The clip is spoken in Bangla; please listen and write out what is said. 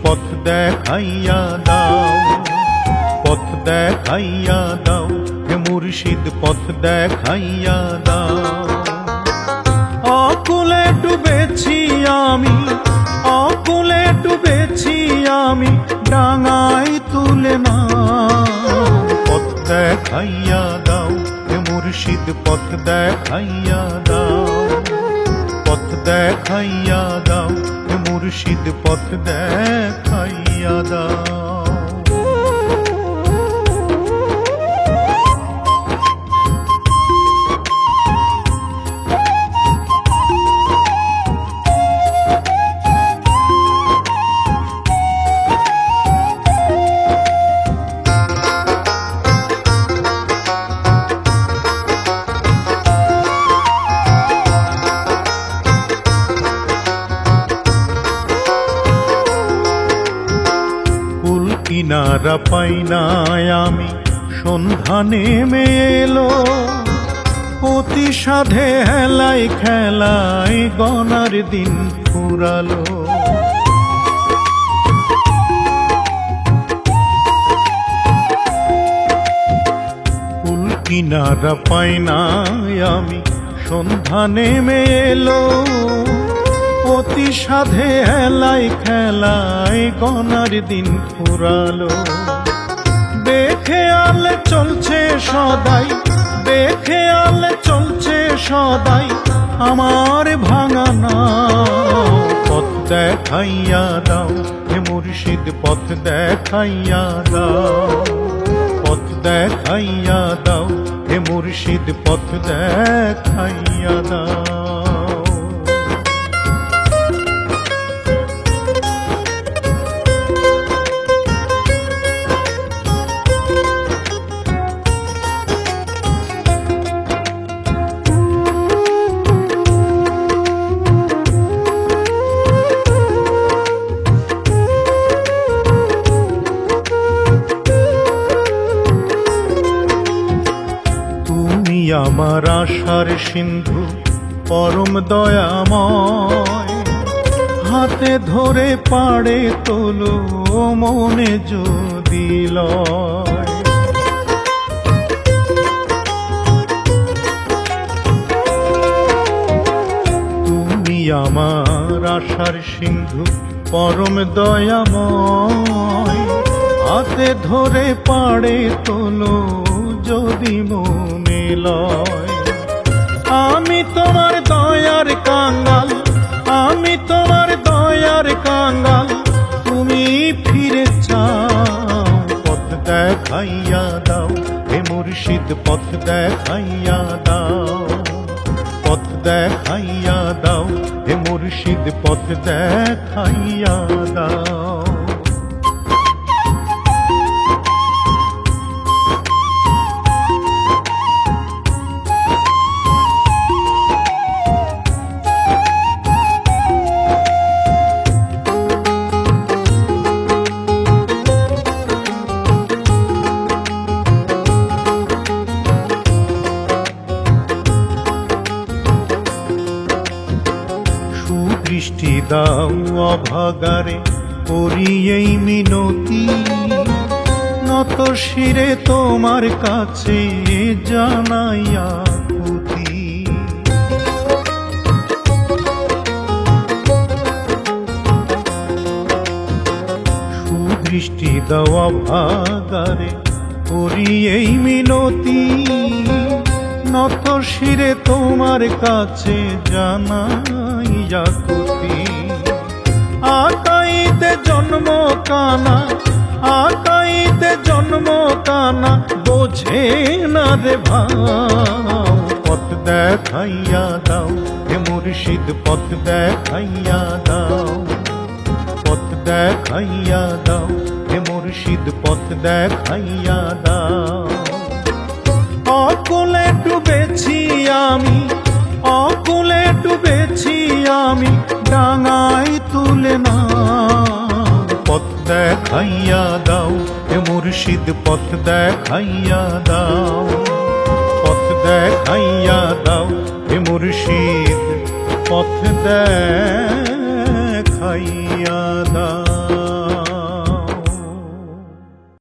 পথ দেখাইয়া দাও, পথ দেখাইয়া দাও, হে মুর্শিদ পথ দেখাইয়া দাও। অকুলে ডুবেছি আমি, অকুলে ডুবেছি আমি, ডাঙায় তুলে না পথ দেখাইয়া দাও, হে মুর্শিদ পথ দেখাইয়া দাও, পথ দেখাইয়া দাও, হে মুর্শিদ পথ দেখাইয়া দাও। কিনারা পাই নাই আমি, সন্ধ্যা নেমে এলো, অতি সাধে হেলাই খেলায় গনার দিন ফুরালো। কুল কিনারা পাই নাই আমি, সন্ধ্যা নেমে এলো, অতি সাধে হেলাই খেলায় গনার দিন ফুরালো। বেখেয়াল চলছে সদাই, বেখেয়াল চলছে সদাই আমার ভাঙা নাও। পথ দেখাইয়া দাও, হে মুর্শিদ পথ দেখাইয়া দাও, পথ দেখাইয়া দাও, হে মুর্শিদ পথ দেখাইয়া দাও। আমার আশার সিন্ধু পরম দয়াময়, হাতে ধরে পাড়ে তোলো মনে যদি লয়। তুমি আমার আশার সিন্ধু পরম দয়াময়, হাতে ধরে পাড়ে তোলো যদি মনে লয়। আমি তোমার দয়ার কাঙ্গাল, আমি তোমার দয়ার কাঙ্গাল, তুমি ফিরে চাও। পথ দেখাইয়া দাও, হে মুর্শিদ পথ দেখাইয়া দাও, পথ দেখাইয়া দাও, হে মুর্শিদ পথ দেখাইয়া দাও। দৃষ্টি দাও অভাগারে করি এই মিনতি, নত শিরে তোমার কাছে জানাইয়া পুতি। সুদৃষ্টি দাও অভাগারে করি এই মিনতি, নত শিরে তোমার কাছে জানাইয়া কুতি। আকাইতে জন্ম কানা, আকাইতে জন্ম কানা, বোঝে না রে ভাও। পথ দেখাইয়া দাও, হে মুর্শিদ পথ দেখাইয়া দাও, পথ দেখাইয়া দাও, হে মুর্শিদ পথ দেখাইয়া দাও। অকুলে ডুবেছি আমি, অকুলে ডুবেছি আমি, ডাঙায় তুলে না পথ দেখাইয়া দাও, হে মুর্শিদ পথ দেখাইয়া দাও, পথ দেখাইয়া দাও, হে মুর্শিদ পথ দেখাইয়া দাও।